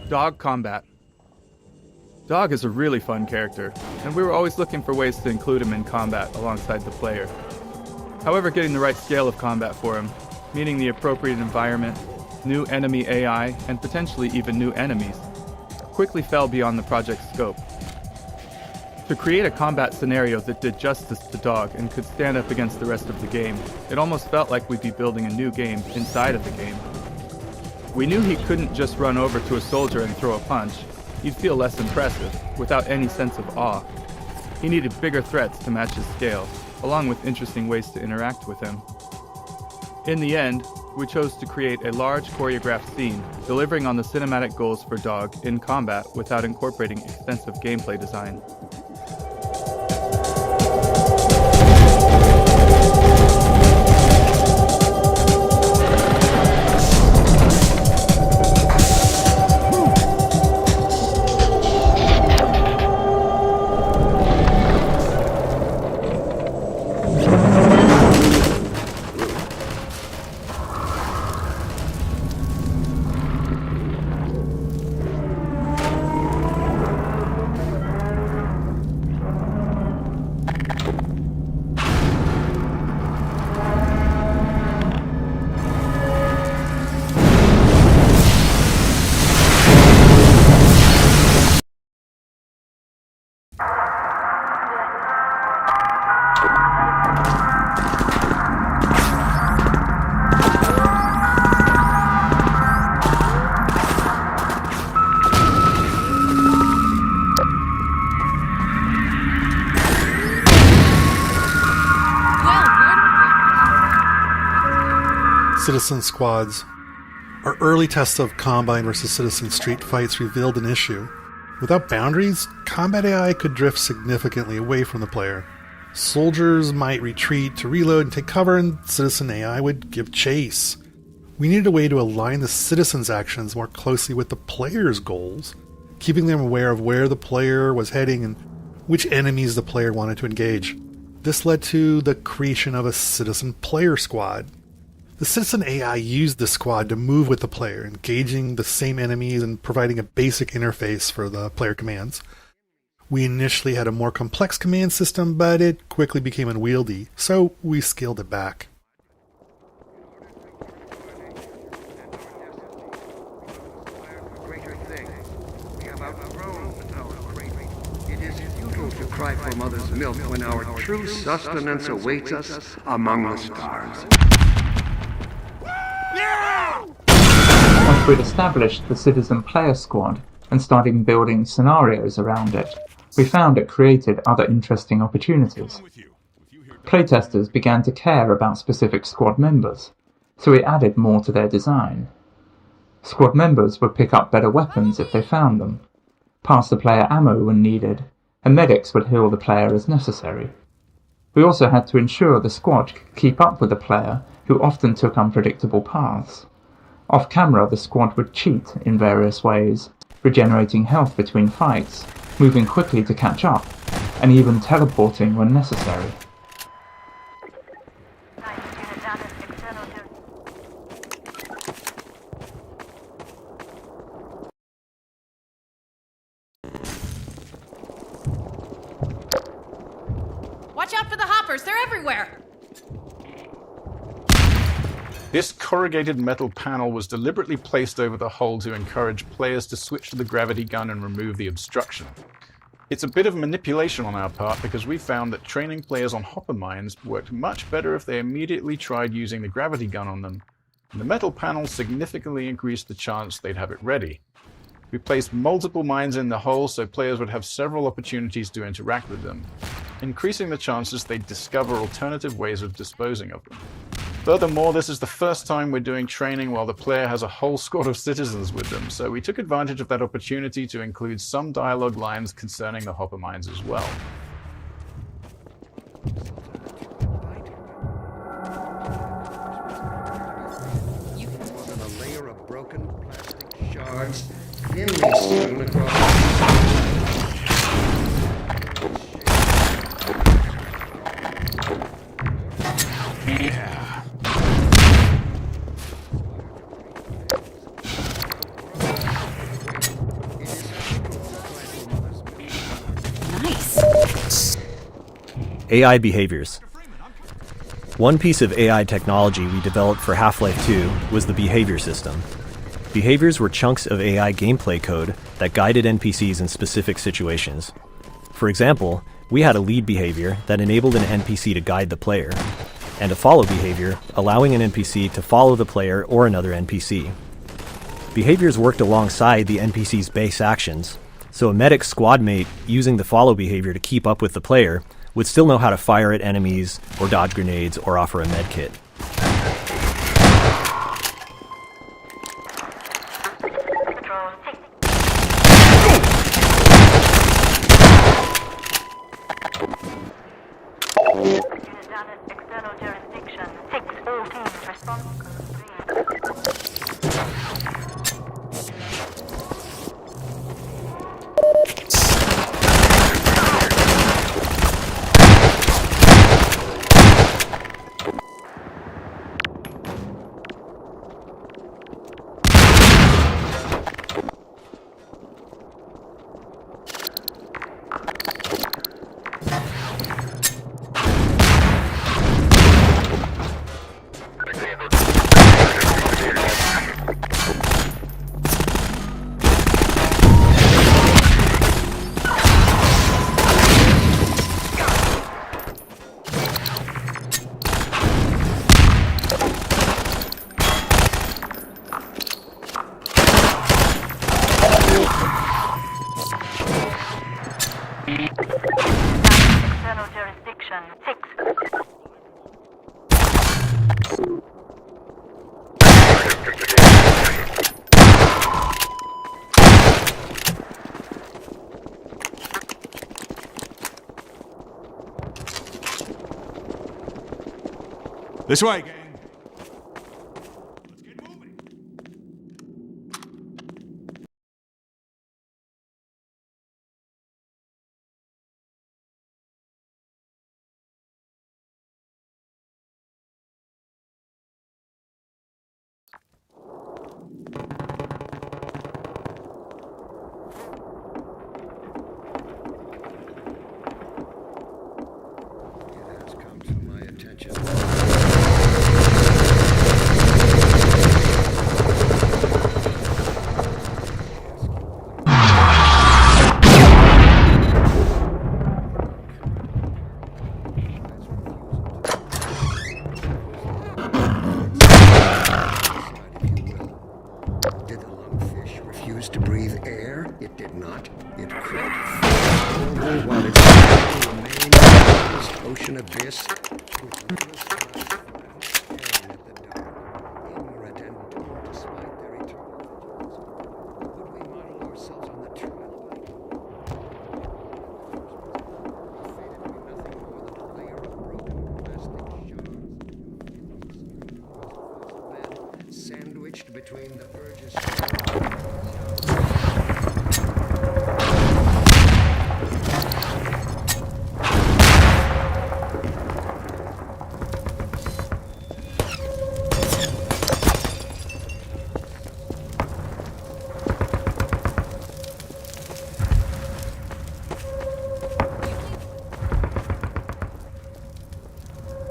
Dog combat. Dog is a really fun character, and we were always looking for ways to include him in combat alongside the player. However, getting the right scale of combat for him, meaning the appropriate environment, new enemy AI, and potentially even new enemies, quickly fell beyond the project's scope. To create a combat scenario that did justice to Dog and could stand up against the rest of the game, it almost felt like we'd be building a new game inside of the game. We knew he couldn't just run over to a soldier and throw a punch. He'd feel less impressive, without any sense of awe. He needed bigger threats to match his scale, along with interesting ways to interact with him. In the end, we chose to create a large choreographed scene, delivering on the cinematic goals for Dog in combat without incorporating extensive gameplay design. Citizen squads. Our early tests of Combine versus Citizen street fights revealed an issue. Without boundaries, combat AI could drift significantly away from the player. Soldiers might retreat to reload and take cover, and Citizen AI would give chase. We needed a way to align the Citizen's actions more closely with the player's goals, keeping them aware of where the player was heading and which enemies the player wanted to engage. This led to the creation of a Citizen player squad. The Citizen AI used the squad to move with the player, engaging the same enemies and providing a basic interface for the player commands. We initially had a more complex command system, but it quickly became unwieldy, so we scaled it back. It is futile to cry for mother's milk when our true sustenance awaits us among the stars. Once we'd established the Citizen Player Squad and started building scenarios around it, we found it created other interesting opportunities. Playtesters began to care about specific squad members, so we added more to their design. Squad members would pick up better weapons if they found them, pass the player ammo when needed, and medics would heal the player as necessary. We also had to ensure the squad could keep up with the player, who often took unpredictable paths. Off-camera, the squad would cheat in various ways, regenerating health between fights, moving quickly to catch up, and even teleporting when necessary. Watch out for the hoppers, they're everywhere! This corrugated metal panel was deliberately placed over the hull to encourage players to switch to the gravity gun and remove the obstruction. It's a bit of manipulation on our part because we found that training players on hopper mines worked much better if they immediately tried using the gravity gun on them, and the metal panel significantly increased the chance they'd have it ready. We placed multiple mines in the hull so players would have several opportunities to interact with them, increasing the chances they'd discover alternative ways of disposing of them. Furthermore, this is the first time we're doing training while the player has a whole squad of citizens with them, so we took advantage of that opportunity to include some dialogue lines concerning the hopper mines as well. More than a layer of broken plastic shards thinly strewn across. AI behaviors. One piece of AI technology we developed for Half-Life 2 was the behavior system. Behaviors were chunks of AI gameplay code that guided NPCs in specific situations. For example, we had a lead behavior that enabled an NPC to guide the player, and a follow behavior allowing an NPC to follow the player or another NPC. Behaviors worked alongside the NPC's base actions, so a medic squad mate using the follow behavior to keep up with the player would still know how to fire at enemies, or dodge grenades, or offer a medkit. External jurisdiction 614 response complete. External jurisdiction 6. This way, gang. Let's get moving. It has come to my attention. Did the lungfish refuse to breathe air? It did not. It could. Only while it remained in the deepest ocean abyss with ruthless eyes staring at the dark, ignorant and doomed despite their eternal vigilance. Could we model ourselves on the trilobite? Fated to be nothing more than a layer of broken plastic shards. Sandwiched between the Burgess.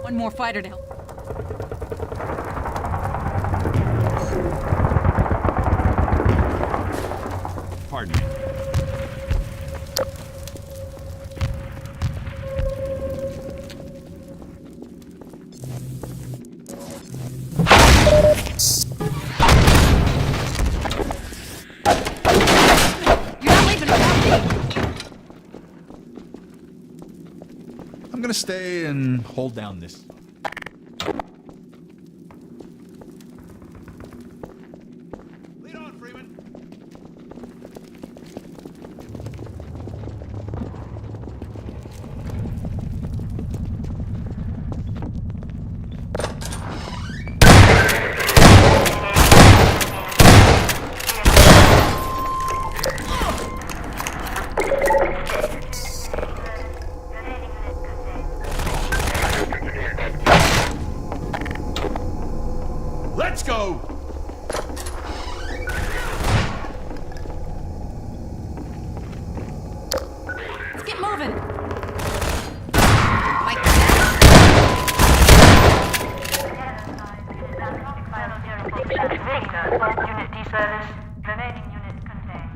One more fighter to help. Pardon me. You're not leaving without me. I'm gonna stay and hold down this. Lead on, Freeman. Victor, 1 unit deservice. Remaining unit contained.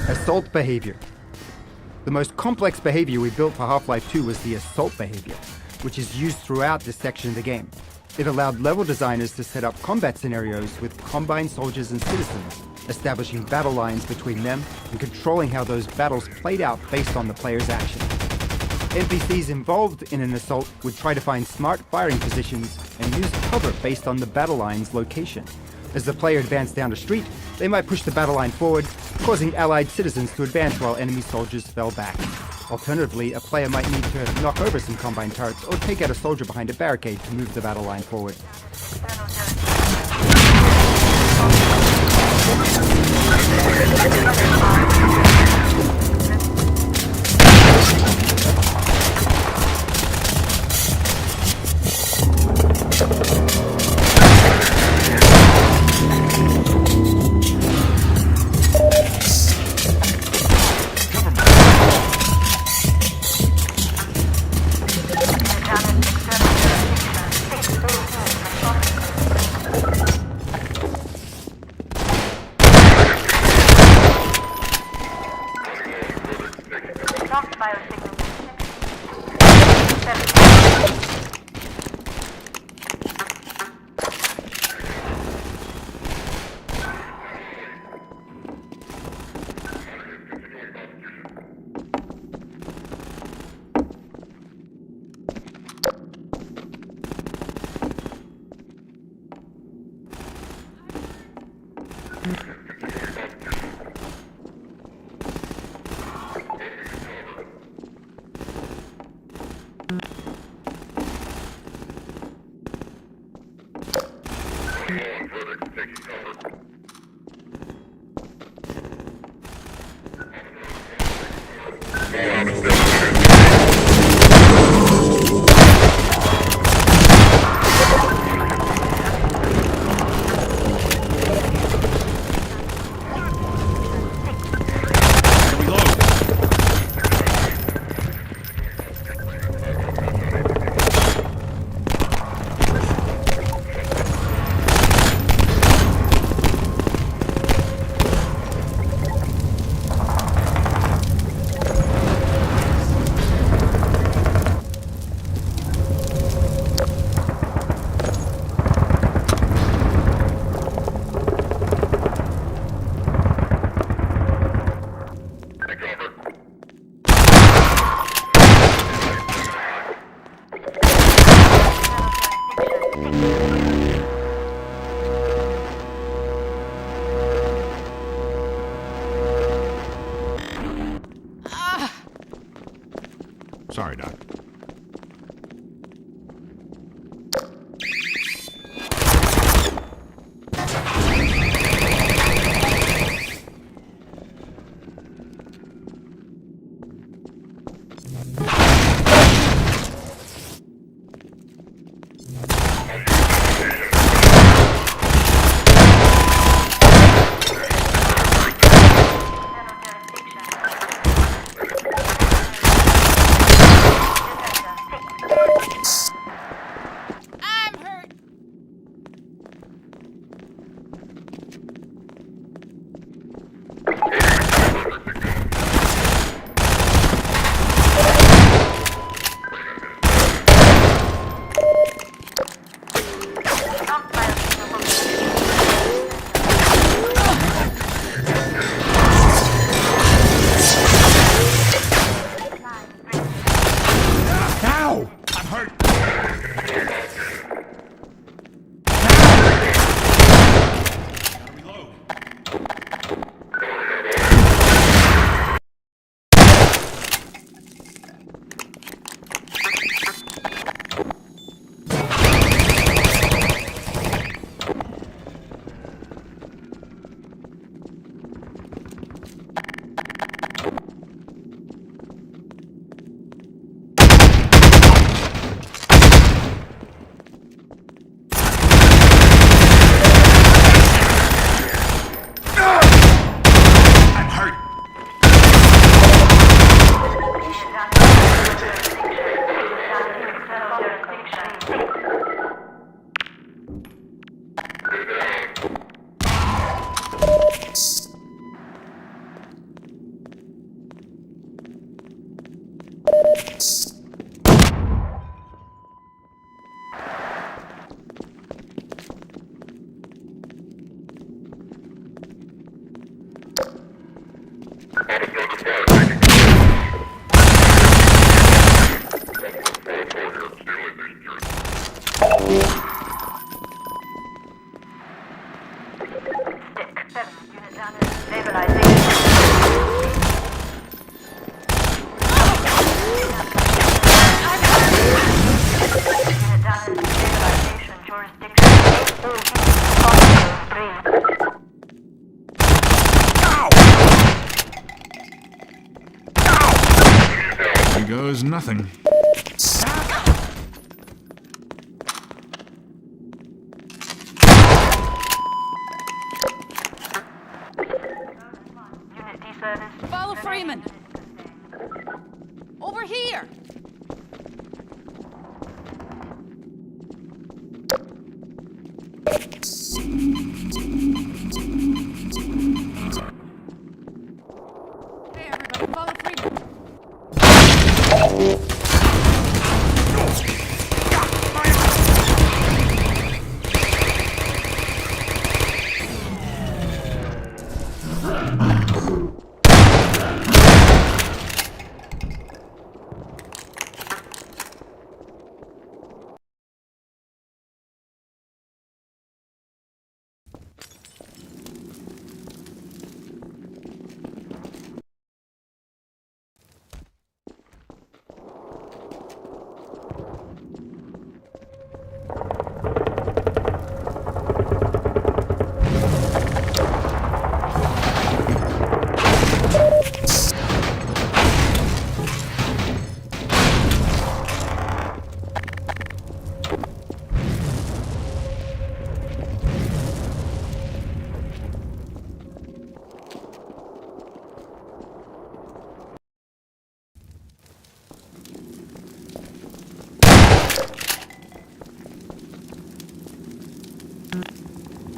Assault behavior. The most complex behavior we built for Half-Life 2 was the assault behavior, which is used throughout this section of the game. It allowed level designers to set up combat scenarios with combined soldiers and citizens, establishing battle lines between them and controlling how those battles played out based on the player's action. NPCs involved in an assault would try to find smart firing positions and use cover based on the battle line's location. As the player advanced down a street, they might push the battle line forward, causing allied citizens to advance while enemy soldiers fell back. Alternatively, a player might need to knock over some combine turrets or take out a soldier behind a barricade to move the battle line forward. Sorry, Doc. Unit down in stabilization. Unit down in stabilization jurisdiction. All units possible 3. Here goes nothing. Unit deservice. Follow Freeman. Over here. Hey, everybody, follow Freeman.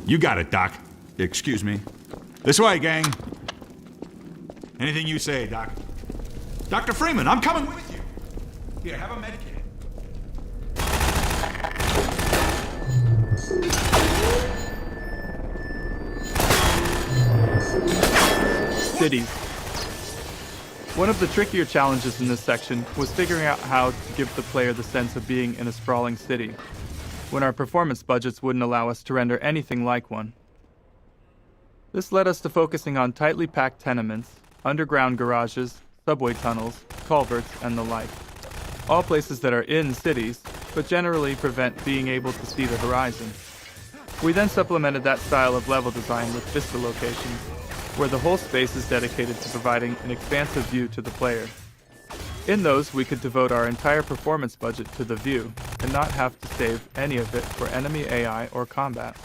You got it, Doc. Excuse me. This way, gang. Anything you say, Doc. Dr. Freeman, I'm coming with you. Here, have a medikit. Cities. One of the trickier challenges in this section was figuring out how to give the player the sense of being in a sprawling city, when our performance budgets wouldn't allow us to render anything like one. This led us to focusing on tightly packed tenements, underground garages, subway tunnels, culverts, and the like. All places that are in cities, but generally prevent being able to see the horizon. We then supplemented that style of level design with vista locations, where the whole space is dedicated to providing an expansive view to the player. In those, we could devote our entire performance budget to the view, and not have to save any of it for enemy AI or combat.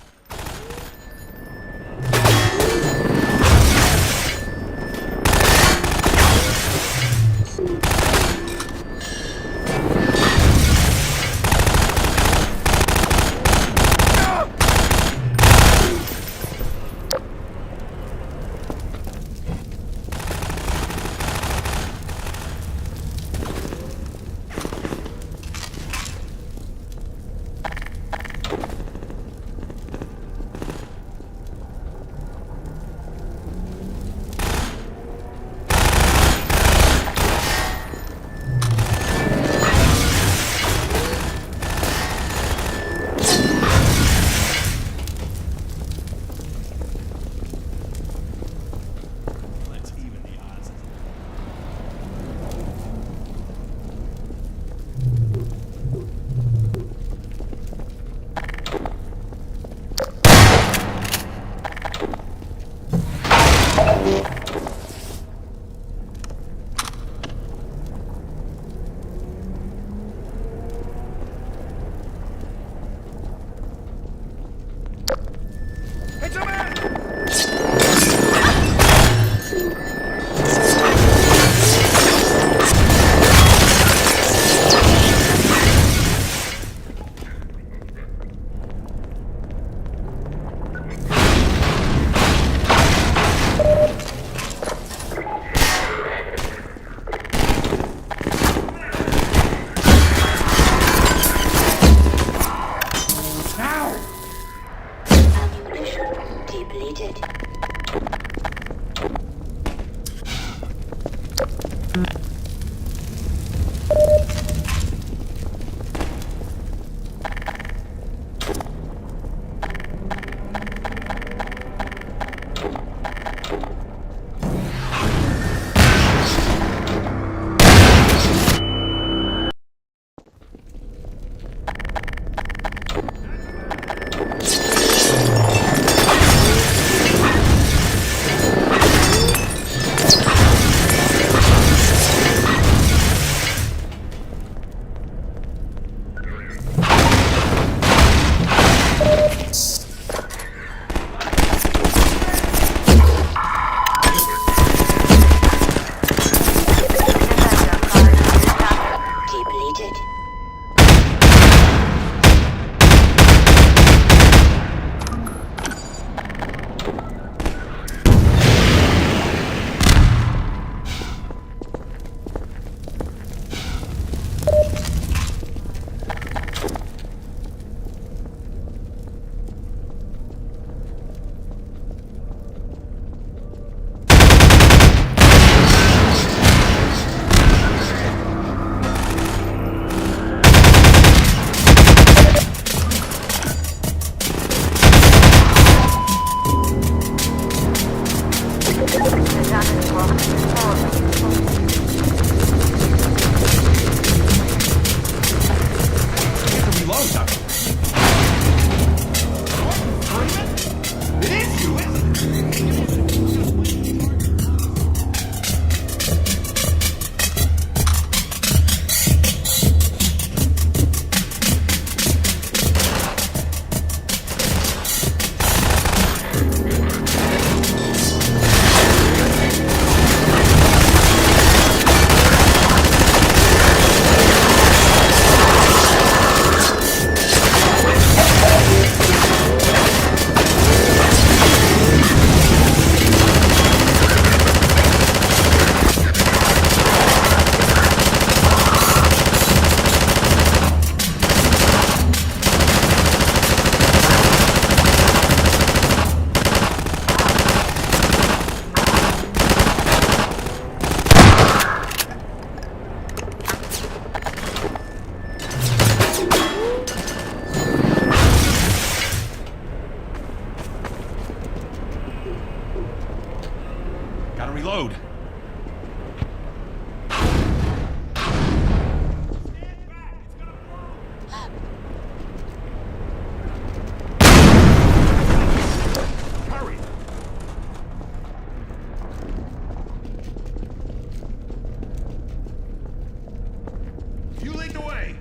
You lead the way.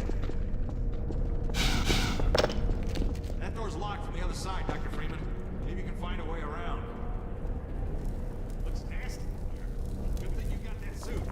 That door's locked from the other side, Dr. Freeman. Maybe you can find a way around. Looks nasty in here. Good thing you got that suit.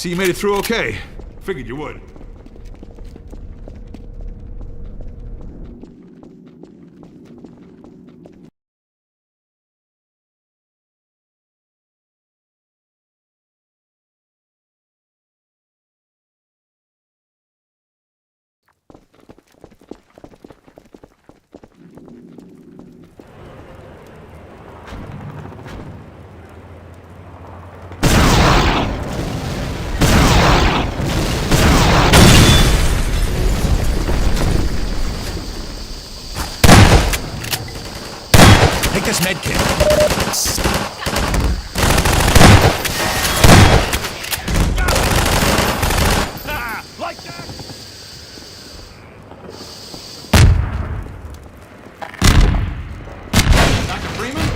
see you made it through okay. Figured you would. Take this med kit. Like that! Dr. Freeman?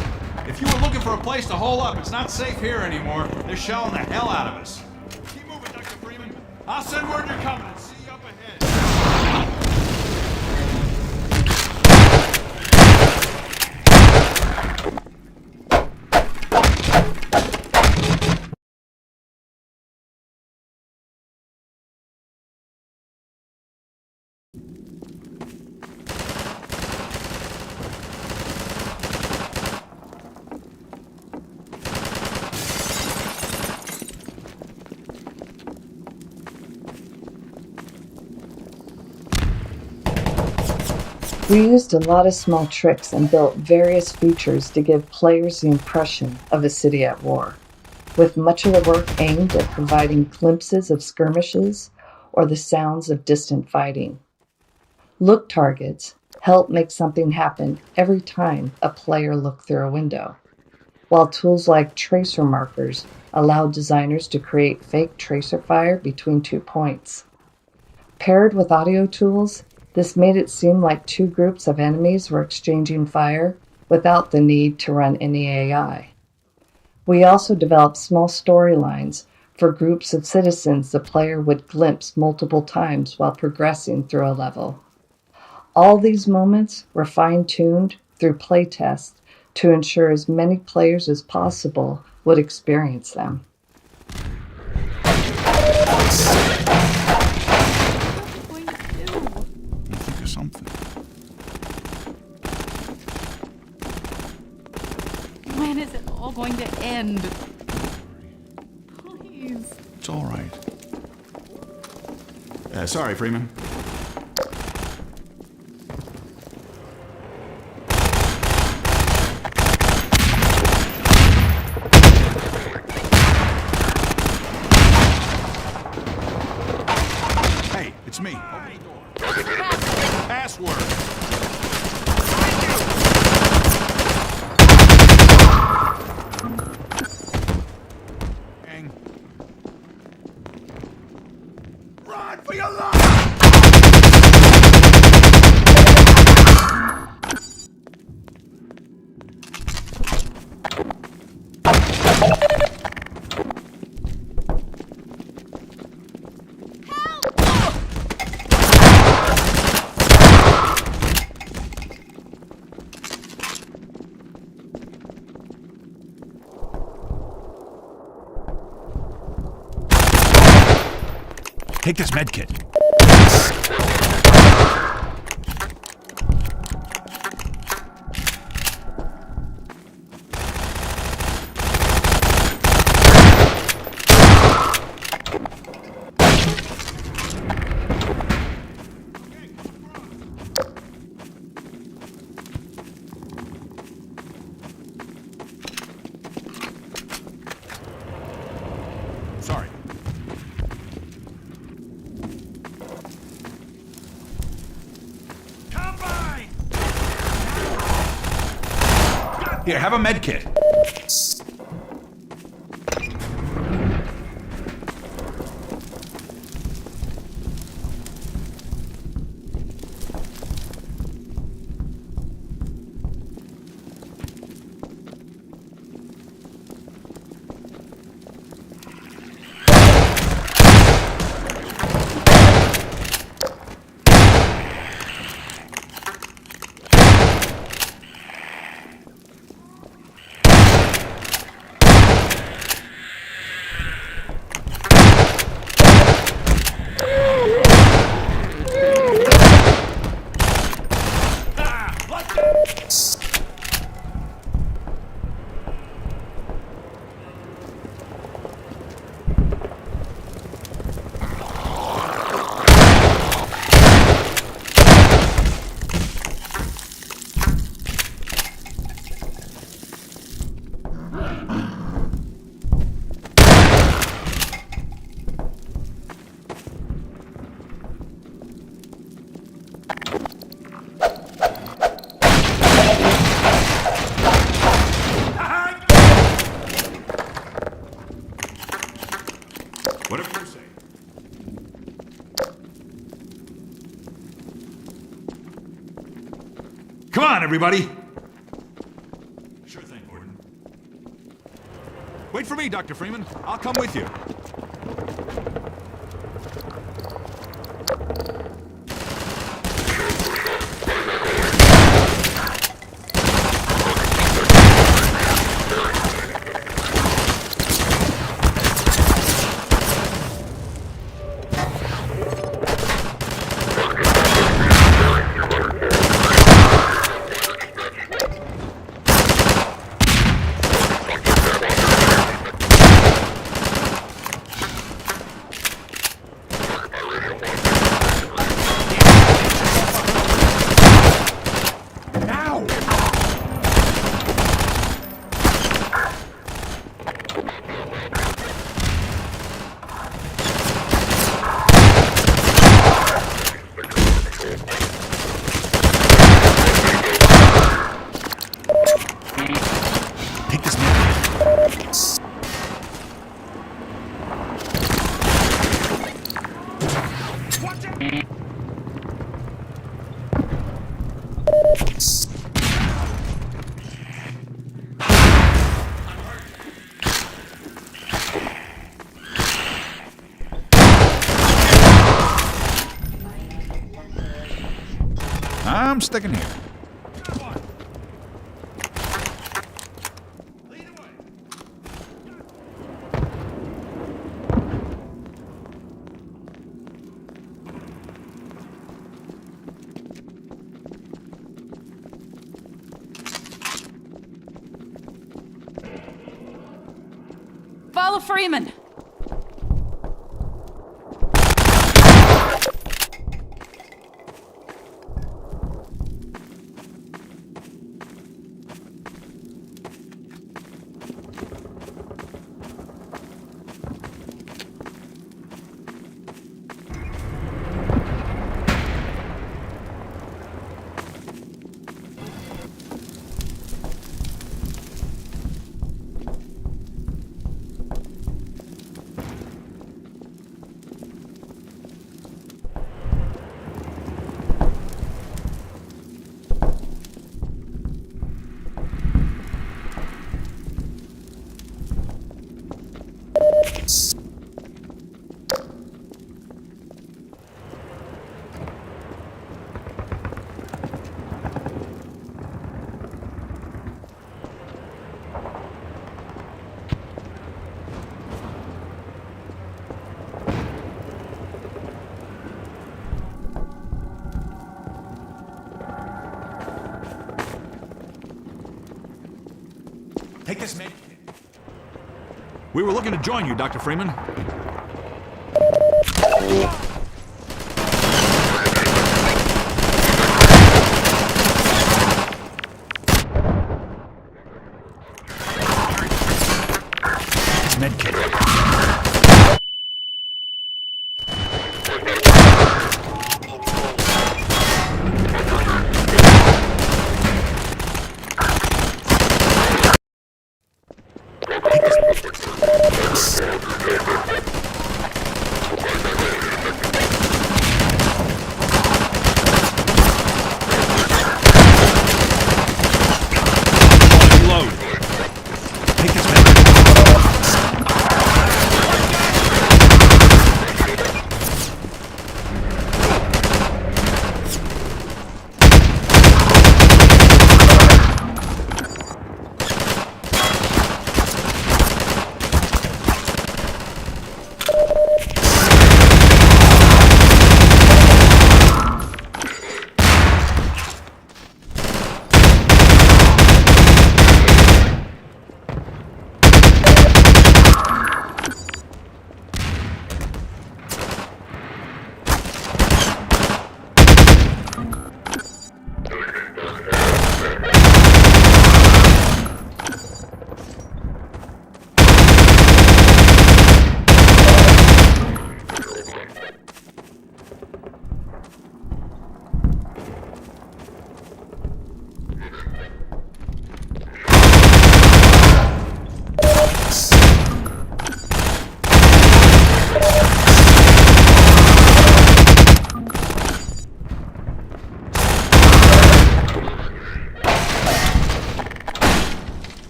If you were looking for a place to hole up, it's not safe here anymore. They're shelling the hell out of us. Keep moving, Dr. Freeman. I'll send word you're coming and see you up ahead. We used a lot of small tricks and built various features to give players the impression of a city at war, with much of the work aimed at providing glimpses of skirmishes or the sounds of distant fighting. Look targets help make something happen every time a player looked through a window, while tools like tracer markers allowed designers to create fake tracer fire between 2 points. Paired with audio tools, this made it seem like two groups of enemies were exchanging fire without the need to run any AI. We also developed small storylines for groups of citizens the player would glimpse multiple times while progressing through a level. All these moments were fine-tuned through playtests to ensure as many players as possible would experience them. Something. When is it all going to end? Please. It's all right. Sorry, Freeman. Hey, it's me. Open the door. Password. Gang. Run for your life! Take this med kit. Sorry. Here, have a med kit. everybody. Sure thing, Gordon. Wait for me, Dr. Freeman. I'll come with you. I'm sticking here. Follow Freeman! Take this med kit. We were looking to join you, Dr. Freeman. This med kit.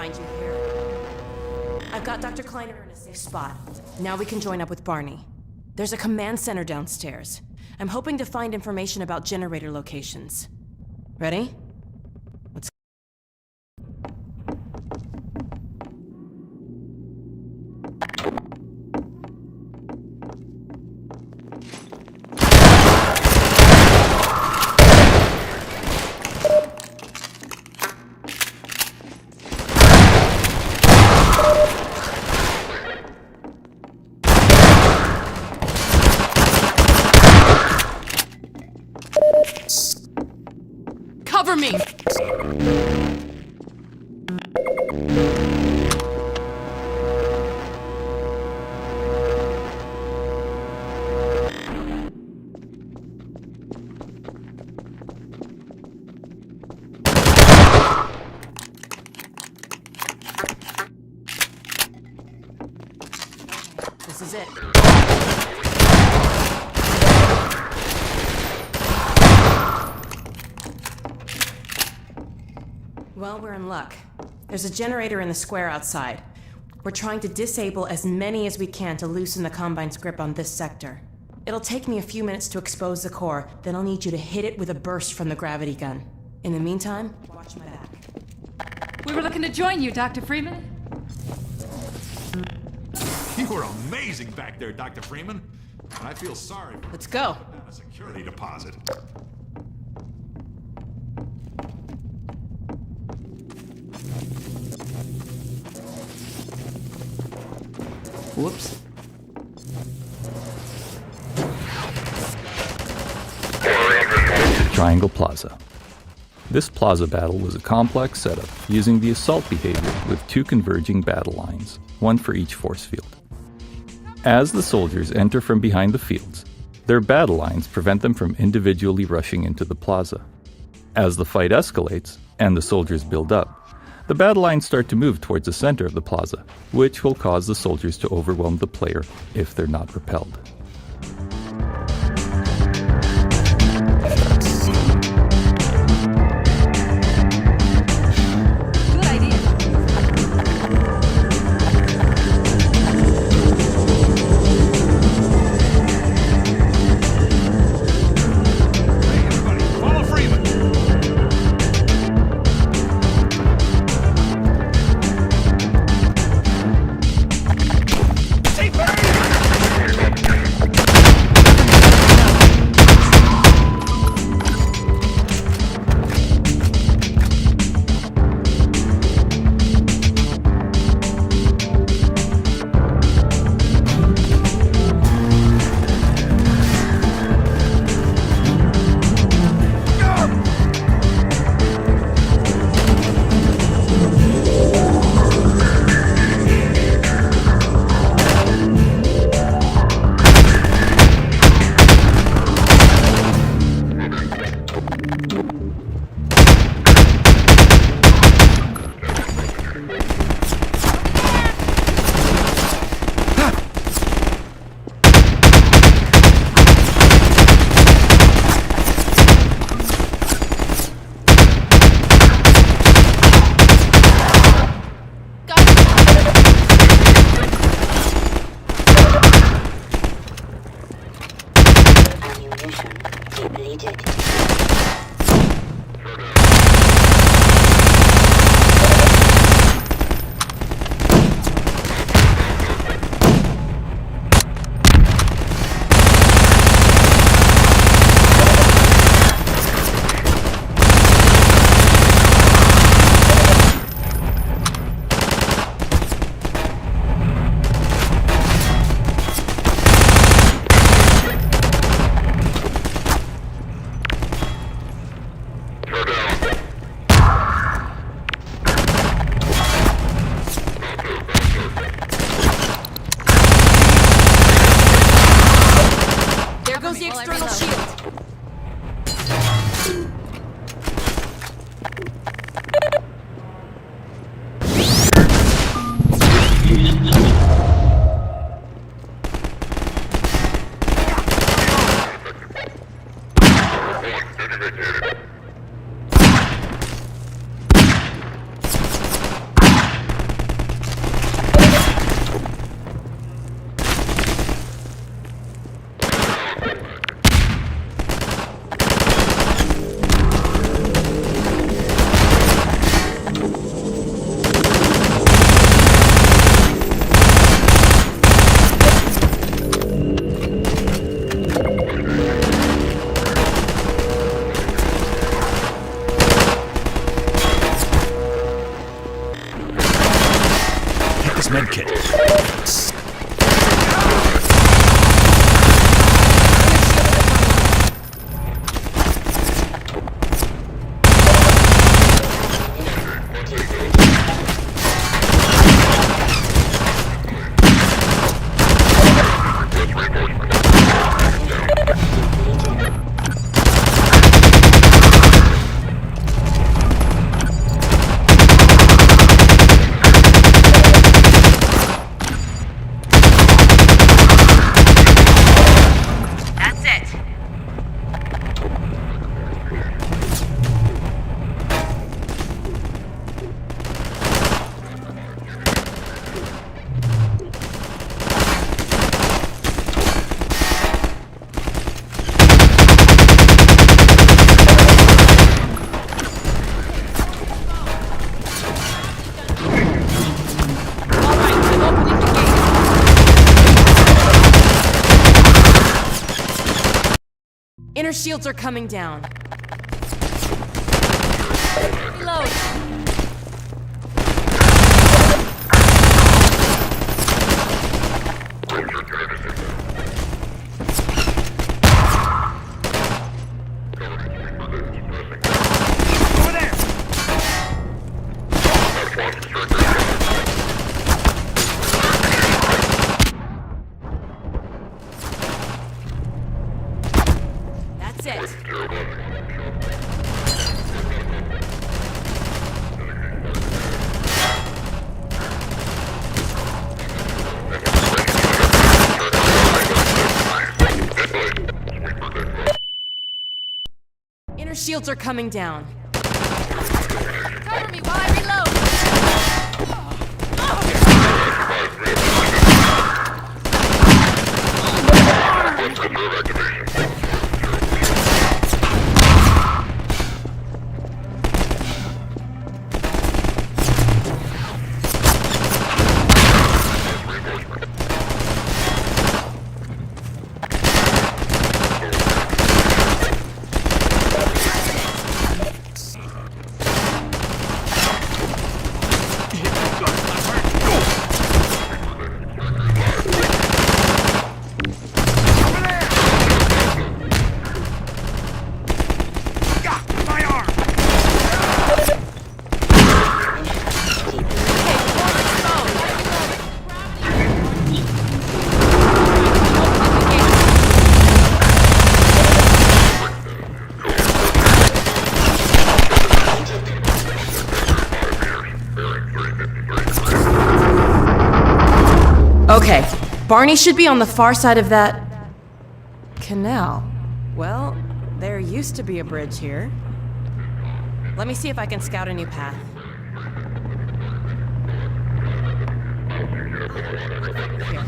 find you here. I've got Dr. Kleiner in a safe spot. Now we can join up with Barney. There's a command center downstairs. I'm hoping to find information about generator locations. Ready? Let's Cover me! This is it. Well, we're in luck. There's a generator in the square outside. We're trying to disable as many as we can to loosen the Combine's grip on this sector. It'll take me a few minutes to expose the core, then I'll need you to hit it with a burst from the gravity gun. In the meantime, watch my back. We were looking to join you, Dr. Freeman. You were amazing back there, Dr. Freeman. And I feel sorry for Let's go. a security deposit. Whoops. Triangle Plaza. This plaza battle was a complex setup using the assault behavior with two converging battle lines, one for each force field. As the soldiers enter from behind the fields, their battle lines prevent them from individually rushing into the plaza. As the fight escalates and the soldiers build up, the battle lines start to move towards the center of the plaza, which will cause the soldiers to overwhelm the player if they're not repelled. Good idea. Hey, everybody, follow Freeman. medkit. Inner shields are coming down. Reload. That's it. Inner shields are coming down. Cover me while I reload. Okay, Barney should be on the far side of that canal. Well, there used to be a bridge here. Let me see if I can scout a new path. Here.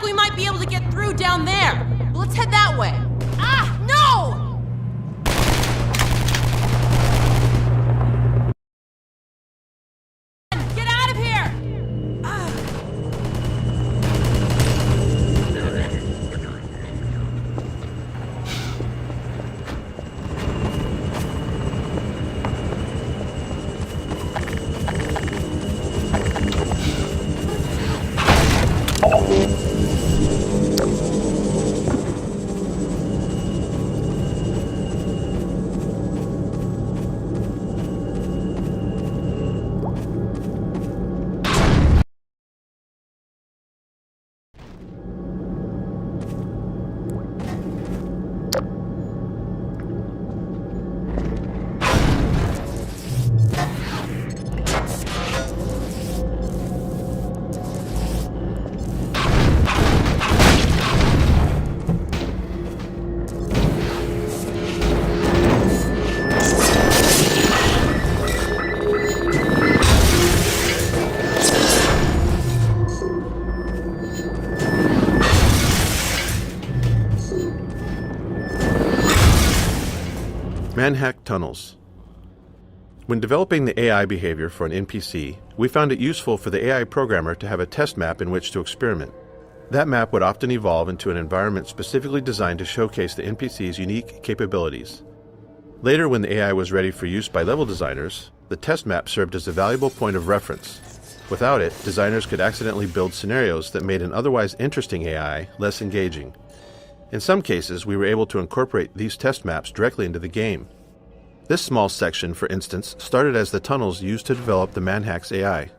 We might be able to get through down there. Let's head that way. Ah, no! Get out of here! Manhack tunnels. When developing the AI behavior for an NPC, we found it useful for the AI programmer to have a test map in which to experiment. That map would often evolve into an environment specifically designed to showcase the NPC's unique capabilities. Later, when the AI was ready for use by level designers, the test map served as a valuable point of reference. Without it, designers could accidentally build scenarios that made an otherwise interesting AI less engaging. In some cases, we were able to incorporate these test maps directly into the game. This small section, for instance, started as the tunnels used to develop the Manhack's AI.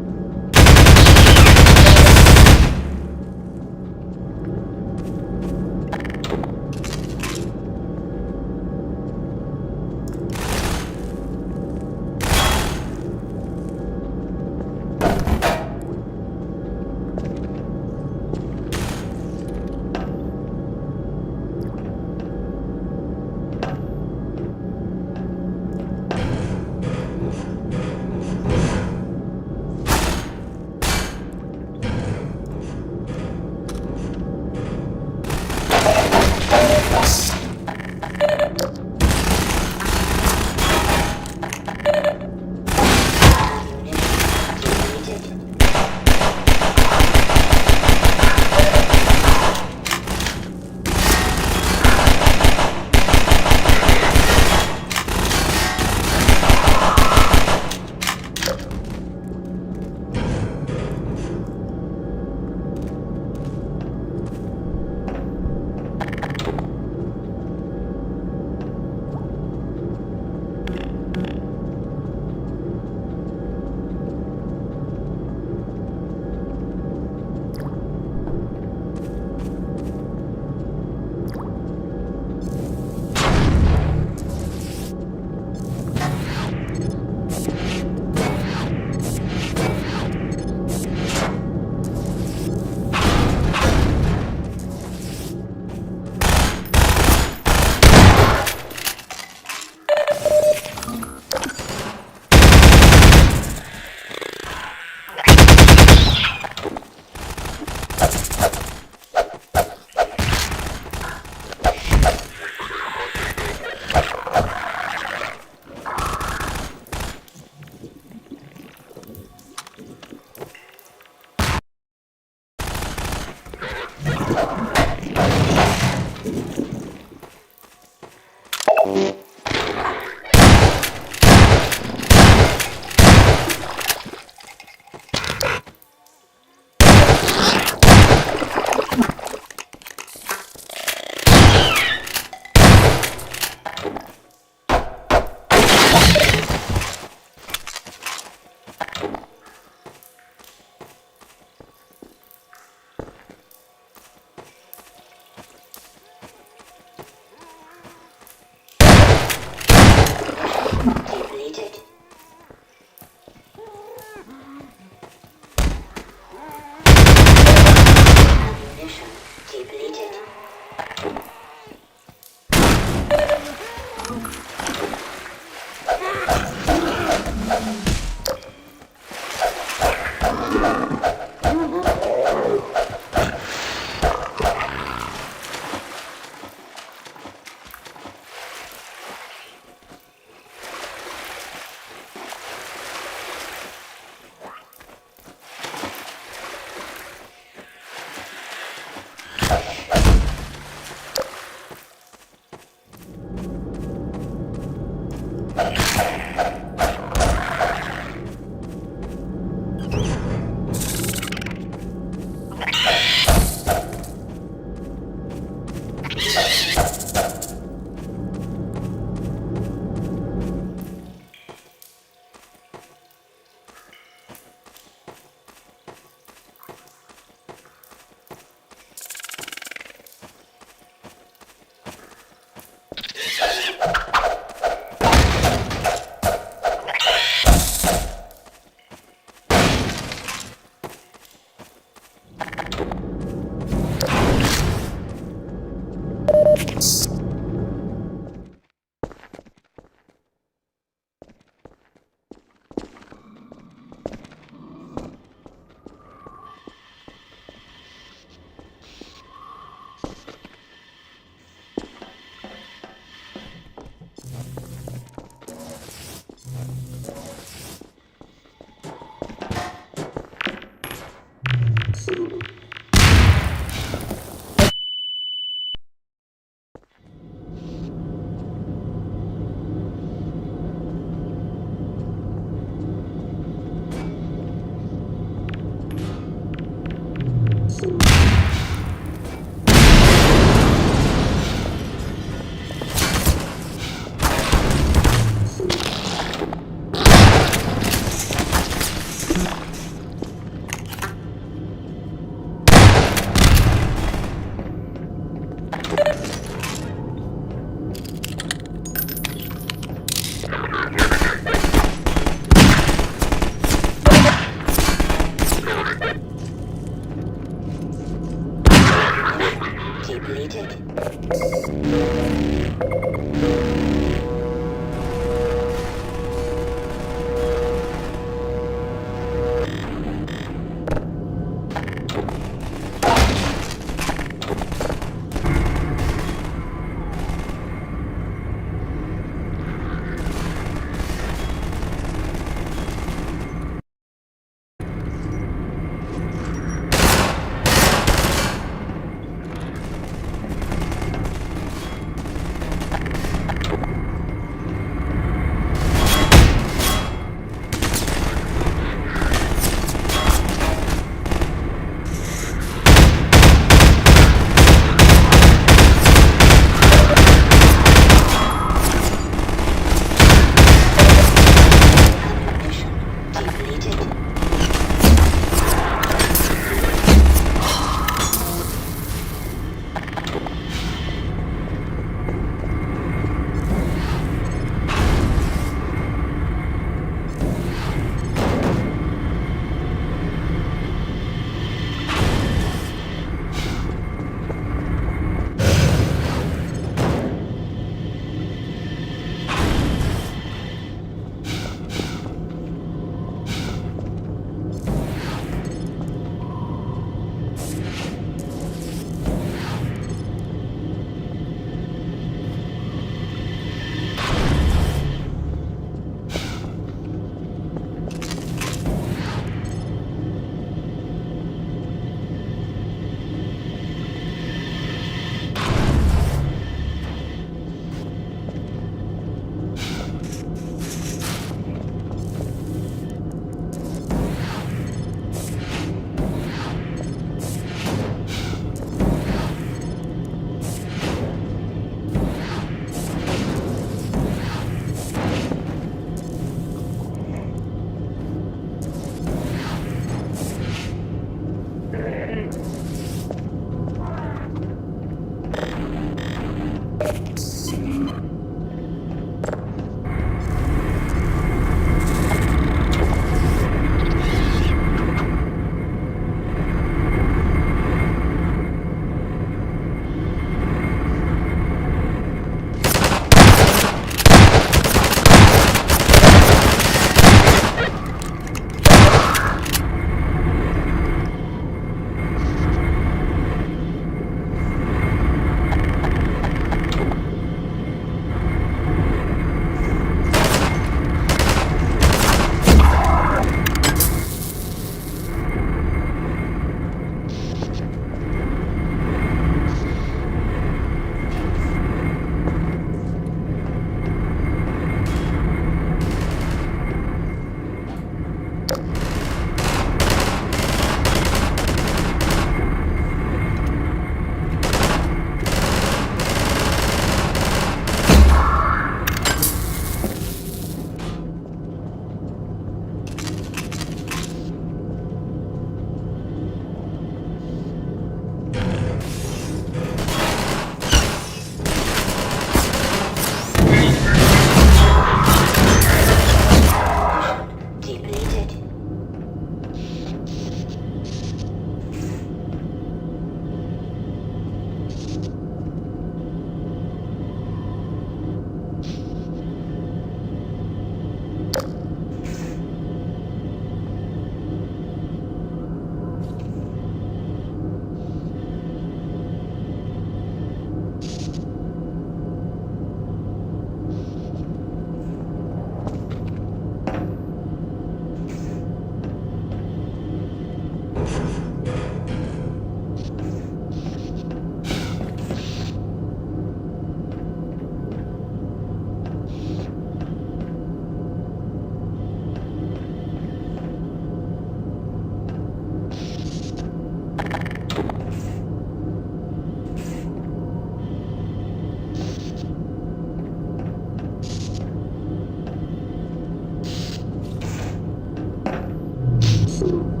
Alyx.